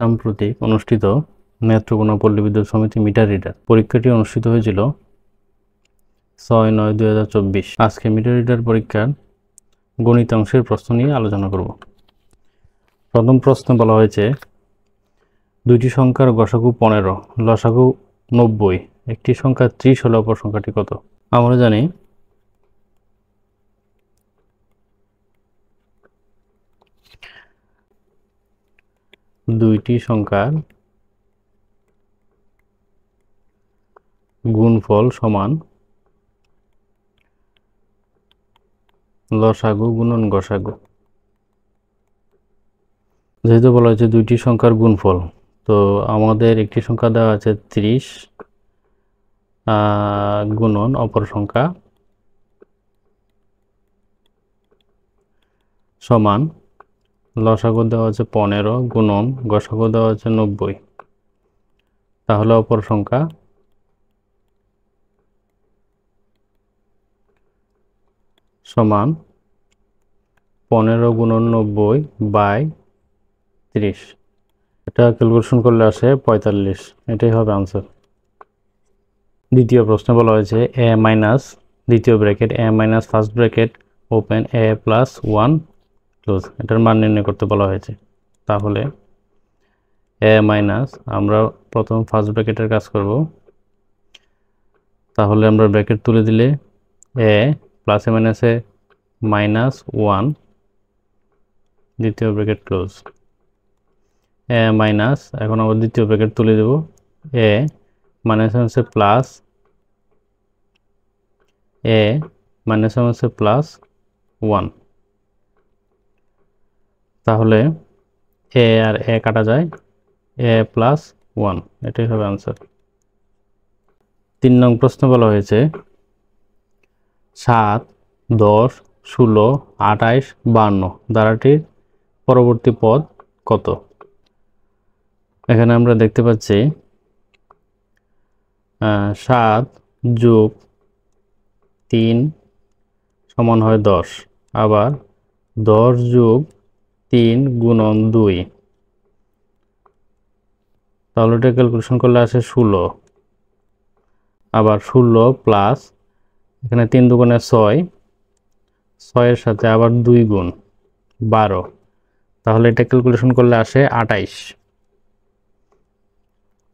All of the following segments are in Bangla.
সাম্প্রতিক অনুষ্ঠিত নেত্রকোনা পল্লী বিদ্যুৎ সমিতি মিটার রিডার পরীক্ষাটি অনুষ্ঠিত হয়েছিল 6/9/2024। আজকে মিটার রিডার পরীক্ষার গণিতাংশের প্রশ্ন নিয়ে আলোচনা করব। প্রথম প্রশ্নে বলা হয়েছে দুইটি সংখ্যার গসাগু 15, লসাগু 90, একটি সংখ্যা 30 হলে অপর সংখ্যাটি কত? আমরা জানি দুইটি সংখ্যার গুণফল সমান লসাগু গুণন গসাগু। যেহেতু বলা হয়েছে দুইটি সংখ্যার গুণফল, তো আমাদের একটি সংখ্যা দেওয়া আছে 30 গুণন অপর সংখ্যা সমান লসাগু দেওয়া আছে 15 গুণন গসাগু দেওয়া আছে 90। তাহলে অপর সংখ্যা সমান 15 গুণন 90/30। এটা ক্যালকুলেশন করলে আসে 45। এটাই হবে আনসার। দ্বিতীয় প্রশ্নে বলা হয়েছে a মাইনাস দ্বিতীয় bracket a minus first bracket open a plus 1 close, এটার মান নির্ণয় করতে বলা হয়েছে। তাহলে a মাইনাস, আমরা প্রথম ফার্স্ট ব্র্যাকেটের কাজ করব। তাহলে আমরা ব্র্যাকেট তুলে দিলে a প্লাস a মাইনাসে -1 দ্বিতীয় ব্র্যাকেট ক্লোজ, a মাইনাস, এখন আবার দ্বিতীয় ব্র্যাকেট তুলে দেব, a মাইনাস আছে প্লাস, a মাইনাস আছে প্লাস 1। তাহলে a আর a কাটা যায়, a প্লাস 1, এটাই হবে আনসার। 3 নং প্রশ্ন বলা হয়েছে 7, 10, 16, 28, 52 ধারাটির পরবর্তী পদ কত? এখানে আমরা দেখতে পাচ্ছি 7 যোগ 3 সমান হয় 10, আবার 10 যোগ 3 গুণন 2, তাহলে এটা ক্যালকুলেশন করলে আসে 16। আবার 16 প্লাস এখানে 3 দুগুণে 6, 6 এর সাথে আবার 2 গুণ 12, তাহলে এটা ক্যালকুলেশন করলে আসে 28।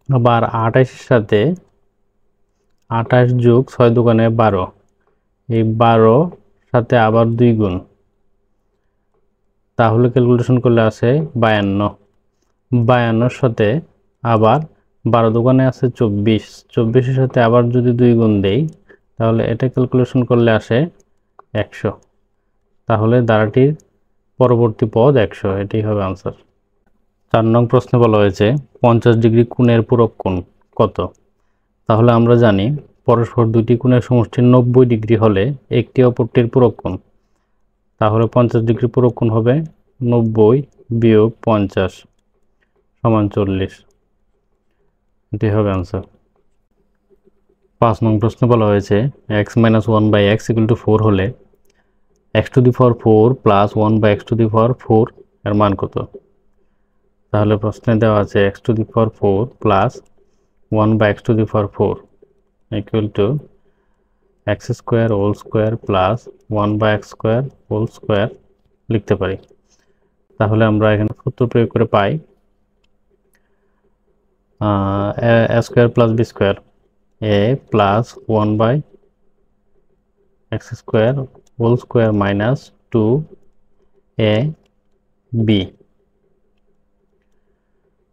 আবার 28 এর সাথে 28 যোগ 6 দুগুণে 12, এই 12 সাথে আবার 2 গুণ, তাহলে ক্যালকুলেশন করলে আসে 52। 52 সাথে আবার 12 দুগুণে আছে 24, 24 এর সাথে আবার যদি 2 গুণ দেই, তাহলে এটা ক্যালকুলেশন করলে আসে 100। তাহলে ধারাটির পরবর্তী পদ 100, এটাই হবে আনসার। 4 নং প্রশ্নে বলা হয়েছে 50 ডিগ্রি কোণের পূরক কোণ কত? তাহলে আমরা জানি পরস্পর দুইটি কোণের সমষ্টি 90 ডিগ্রি হলে একটি অপরটির পূরক কোণ। তাহলে 50 ডিগ্রি পূরক কোণ হবে 90 বিয়োগ 50 সমান 40, এটাই হবে আনসার। 5 নং প্রশ্নে বলা হয়েছে x minus 1/x equal to 4 হলে x to the power 4 plus 1/x to the power 4 এর মান কত? তাহলে প্রশ্নে দেওয়া আছে x to the power 4 plus 1/x to the power 4 equal to x square whole square plus 1/x square whole square লিখতে পারি। তাহলে আমরা এখানে সূত্র প্রয়োগ করে পাই a square plus b square, a plus 1/x square whole square minus 2ab।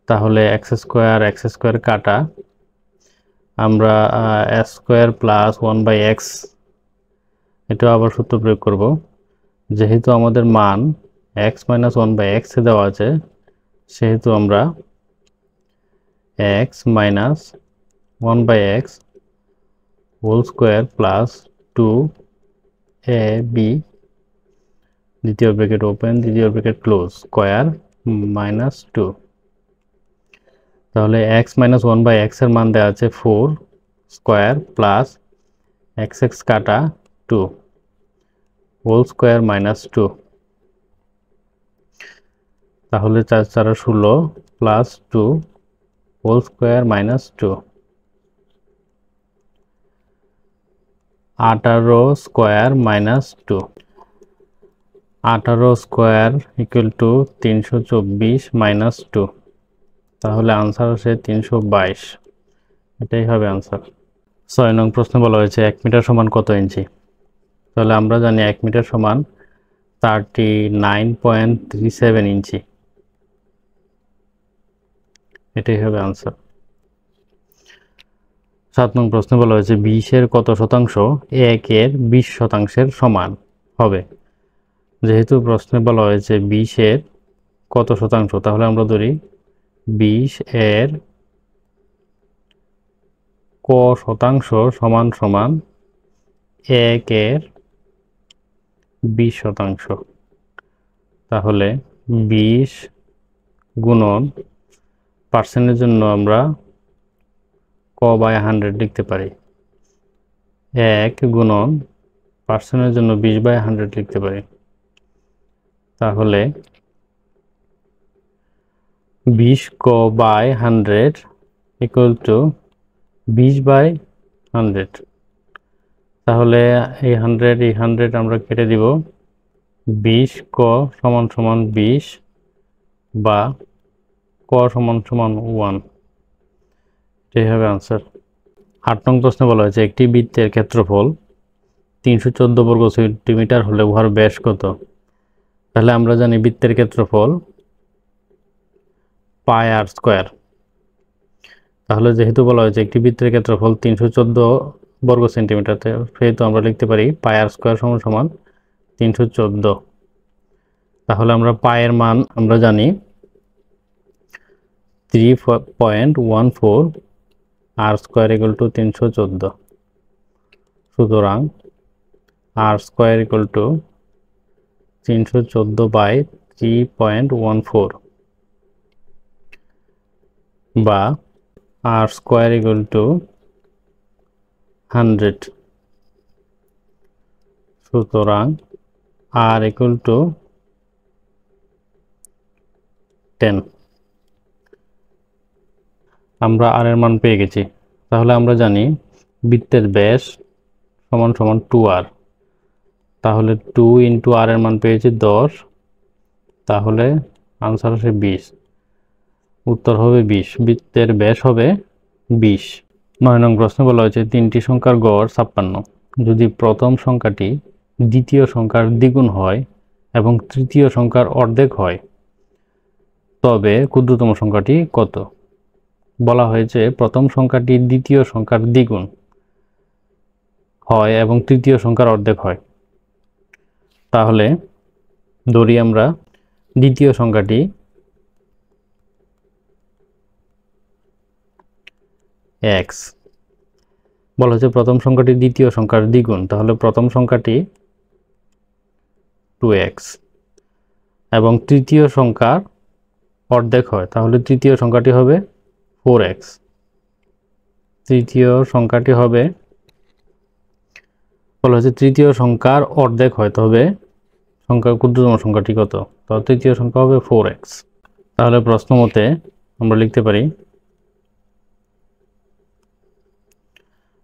তাহলে x স্কোয়ার কাটা, আমরা a স্কোয়ার প্লাস 1/x, এটাও আবার সূত্র প্রয়োগ করব। যেহেতু আমাদের মান x মাইনাস 1/x এ দেওয়া আছে, সেহেতু আমরা x minus 1/x whole square plus 2ab দ্বিতীয় ব্র্যাকেট ওপেন দ্বিতীয় ব্র্যাকেট ক্লোজ স্কোয়ার মাইনাস 2। তাহলে x মাইনাস 1/x এর মান দেওয়া আছে 4 স্কোয়ার প্লাস x কাটা 2 হোল স্কোয়ার মাইনাস 2। তাহলে 4 4 16 plus 2 whole square minus 2, 18 square minus 2, 18 square equal to 324 minus 2, তাহলে আনসার আসে 322। এটাই হবে আনসার। 6 নং প্রশ্নে বলা হয়েছে 1 মিটার সমান কত ইঞ্চি। তাহলে আমরা জানি 1 মিটার সমান 39.37 ইঞ্চি। এটাই হবে আনসার। 7 নং প্রশ্নে বলা হয়েছে 20 এর কত শতাংশ 1 এর 20 শতাংশের সমান হবে। যেহেতু প্রশ্নে বলা হয়েছে 20 এর কত শতাংশ, তাহলে আমরা ধরি 20 এর ক শতাংশ সমান সমান 1 এর 20 শতাংশ। তাহলে 20 গুণন পার্সেন্টের জন্য আমরা ক বাই 100 লিখতে পারি, 1 গুণন পার্সেন্টের জন্য 20 বাই 100 লিখতে পারি। তাহলে 20 ক বাই 100 ইকুয়াল টু 20 বাই 100। তাহলে এই 100 আমরা কেটে দিব, 20 ক সমান সমান 20 বা ক সমান সমান 1। এটাই হবে আনসার। 8 নং প্রশ্নে বলা হয়েছে একটি বৃত্তের ক্ষেত্রফল 314 বর্গ সেন্টিমিটার হলে উহার ব্যাস কত। তাহলে আমরা জানি বৃত্তের ক্ষেত্রফল পাই আর স্কোয়ার। তাহলে যেহেতু বলা হয়েছে একটি বৃত্তের ক্ষেত্রফল 314 বর্গ সেন্টিমিটার, সেহেতু আমরা লিখতে পারি পাই আর স্কোয়ার সমান সমান 314। তাহলে আমরা পায়ের মান আমরা জানি 3.14, আর স্কোয়ার ইকুয়াল টু 314। সুতরাং আর স্কোয়ার ইকুয়াল টু 314 বাই 3.14 বা আর স্কোয়ার ইকুয়াল টু 100। সুতরাং আর ইকুয়াল টু 10। আমরা আর এর মান পেয়ে গেছি। তাহলে আমরা জানি বৃত্তের ব্যাস সমান সমান 2r। তাহলে 2 ইন্টু আর এর মান পেয়েছি 10, তাহলে আনসার আসে 20। উত্তর হবে 20, বৃত্তের ব্যাস হবে 20। 9 নং প্রশ্ন বলা হয়েছে 3টি সংখ্যার গড় 56। যদি প্রথম সংখ্যাটি দ্বিতীয় সংখ্যার দ্বিগুণ হয় এবং তৃতীয় সংখ্যার অর্ধেক হয়, তবে ক্ষুদ্রতম সংখ্যাটি কত। বলা হয়েছে প্রথম সংখ্যাটি দ্বিতীয় সংখ্যার দ্বিগুণ হয় এবং তৃতীয় সংখ্যার অর্ধেক হয়। তাহলে ধরি আমরা দ্বিতীয় সংখ্যাটি x, বলা হয়েছে প্রথম সংখ্যাটি দ্বিতীয় সংখ্যার দ্বিগুণ, তাহলে প্রথম সংখ্যাটি 2x এবং তৃতীয় সংখ্যার অর্ধেক হয়, তাহলে তৃতীয় সংখ্যাটি হবে 4x। তৃতীয় সংখ্যাটি হবে, বলা হয়েছে তৃতীয় সংখ্যার অর্ধেক হয়, তবে ক্ষুদ্রতম সংখ্যাটি কত, তো তৃতীয় সংখ্যা হবে 4x। তাহলে প্রশ্ন মতে আমরা লিখতে পারি,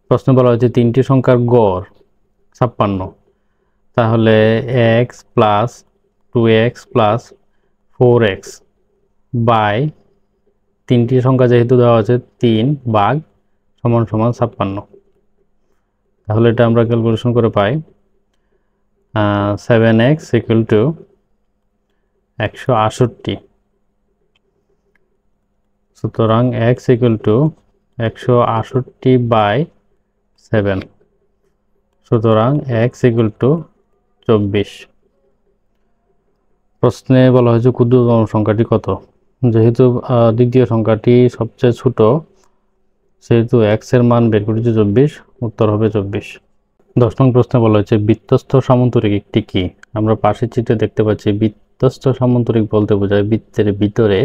প্রশ্নে বলা হয়েছে 3টি সংখ্যার গড় 56, তাহলে x plus 2x plus 4x by 3টি সংখ্যা যেহেতু দেওয়া আছে 3 ভাগ সমান সমান 56। তাহলে এটা আমরা ক্যালকুলেশন করে পাই 7x ইকুয়াল টু 168। সুতরাং x ইকুয়াল টু 168 বাই 7, সুতরাং x ইকুয়াল টু 24। প্রশ্নে বলা হয়েছে ক্ষুদ্রতম সংখ্যাটি কত। যেহেতু দ্বিতীয় সংখ্যাটি সবচেয়ে ছোট, সেহেতু x এর মান বের করেছি 24, উত্তর হবে 24। 10 নং প্রশ্নে বলা হয়েছে বৃত্তস্থ সামান্তরিক একটি কি। আমরা পাশের চিত্রে দেখতে পাচ্ছি বৃত্তস্থ সামান্তরিক বলতে বোঝায় বৃত্তের ভিতরে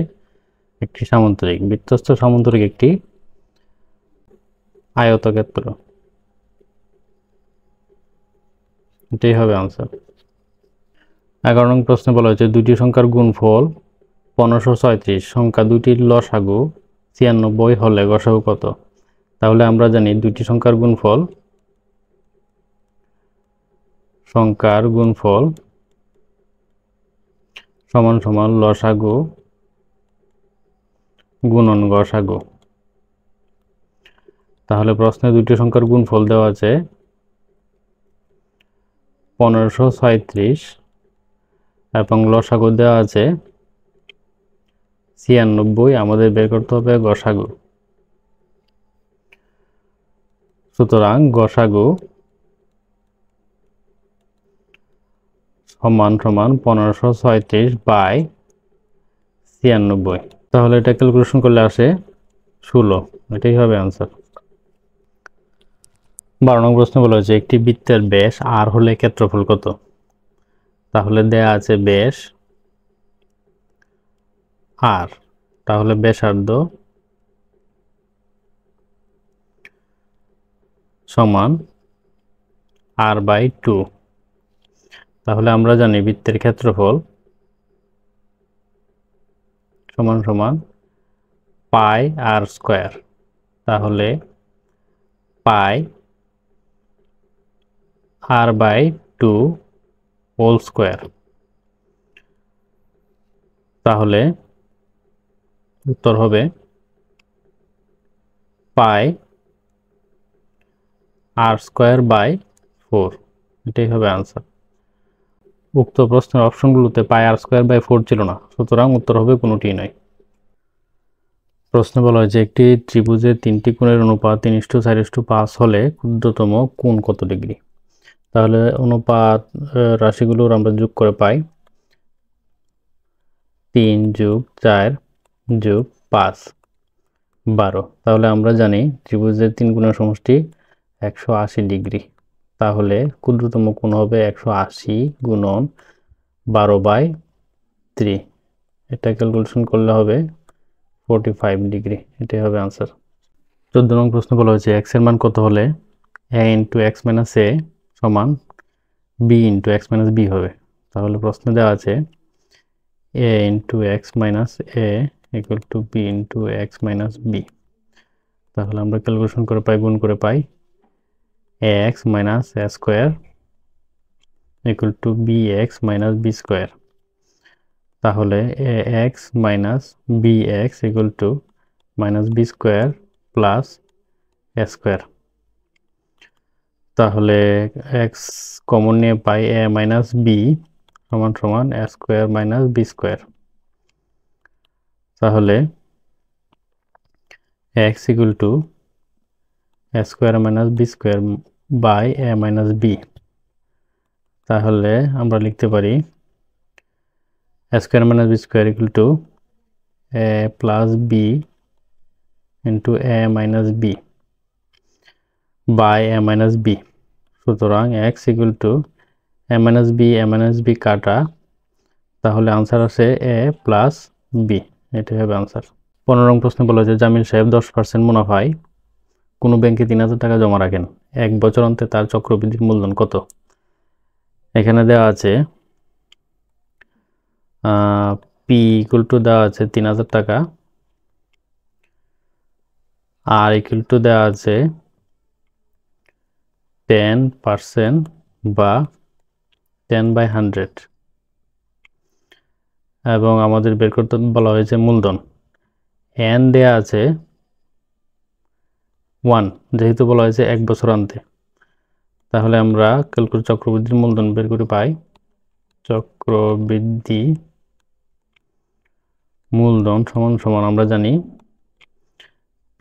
একটি সামান্তরিক। বৃত্তস্থ সামান্তরিক একটি আয়তক্ষেত্র। এটাই হবে আনসার। 11 নং প্রশ্নে বলা হয়েছে দুটি সংখ্যার গুণফল 1536 সংখ্যা দুইটির লসাগু 96 হলে গসাগু কত? তাহলে আমরা জানি দুইটি সংখ্যার গুণফল সমান সমান লসাগু গুণন গসাগু। তাহলে প্রশ্নে দুইটি সংখ্যার গুণফল দেওয়া আছে 1536 এবং লসাগু দেওয়া আছে 96। আমাদের বের করতে হবে গসাগু। সুতরাং গসাগু সমান সমান 1536/96। তাহলে এটা ক্যালকুলেশন করলে আসে 16। এটাই হবে आंसर। 12 নং প্রশ্ন বলা হয়েছে একটি বৃত্তের ব্যাস r হলে ক্ষেত্রফল কত? তাহলে দেয়া আছে ব্যাস r, তাহলে ব্যাসার্ধ সমান r/2। তাহলে আমরা জানি বৃত্তের ক্ষেত্রফল সমান সমান পাই r স্কয়ার। তাহলে পাই r/2 হোল স্কয়ার। তাহলে উত্তর হবে পাই r²/4। এটাই হবে आंसर। উক্ত প্রশ্নের অপশনগুলোতে পাই r²/4 ছিল না, সুতরাং উত্তর হবে কোনোটি নয়। প্রশ্নে বলা হয়েছে একটি ত্রিভুজের তিনটি কোণের অনুপাত 3:4:5 হলে ক্ষুদ্রতম কোণ কত ডিগ্রি? তাহলে অনুপাত রাশিগুলোর আমরা যোগ করে পাই 3 + 4 + 5 12। তাহলে আমরা জানি ত্রিভুজের তিন কোণের সমষ্টি 180 ডিগ্রি। তাহলে ক্ষুদ্রতম কোণ হবে 180 গুণন 12/3। এটা ক্যালকুলেশন করলে হবে 45 ডিগ্রি। এটাই হবে आंसर। 14 নং প্রশ্ন বলা হয়েছে x এর মান কত হলে a × x - a সমান b × x - b হবে? তাহলে প্রশ্ন দেওয়া আছে a × x - a = b × x - b। তাহলে আমরা ক্যালকুলেশন করে পাই, গুণ করে পাই ax - a² = bx - b²। তাহলে ax - bx = -b² + a²। তাহলে x কমন নিয়ে পাই a - b সমান সমান a² - b²। তাহলে x = a² - b² - b। তাহলে আমরা লিখতে পারি a² - b² = a + b × a - b a - b। সুতরাং x = a - b a - b কাটা, তাহলে आंसर আসে a + b। এটাই হবে आंसर। 15 নং প্রশ্নে বলা হয়েছে জামিল সাহেব 10% মুনাফায় কোনো ব্যাংকে 3000 টাকা জমা রাখেন। এক বছর অন্তে তার চক্রবৃদ্ধির মূলধন কত? এখানে দেওয়া আছে p দেওয়া আছে 3000 টাকা, r দেওয়া আছে 10% বা 10/100 এবং আমাদের বের করতে বলা হয়েছে মূলধন n দেয়া আছে 1, যেহেতু বলা হয়েছে এক বছর অন্তে। তাহলে আমরা চক্রবৃদ্ধির মূলধন বের করে পাই চক্রবৃদ্ধি মূলধন সমান সমান আমরা জানি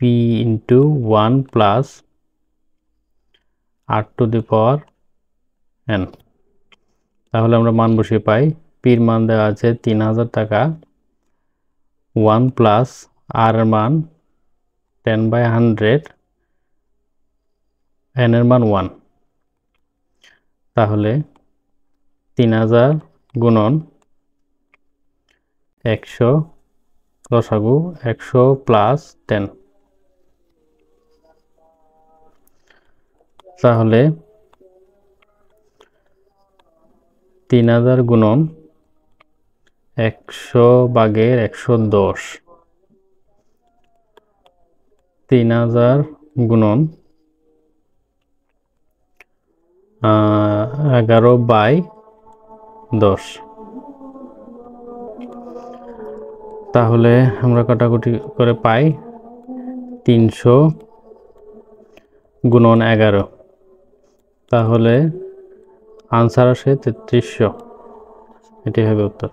p × 1 + r⁴n। তাহলে আমরা মান বসিয়ে পাই p এর মান দেওয়া আছে 3000 টাকা, 1 + r এর মান 10/100, n এর মান 1। তাহলে 3000 গুণন 100 লসাগু 100 + 10। তাহলে 3000 গুণন 100 ভাগের 110, 3000 গুণন 11/10। তাহলে আমরা কাটাকুটি করে পাই 300 গুণন 11, তাহলে আনসার আসে 3300। এটাই হবে উত্তর।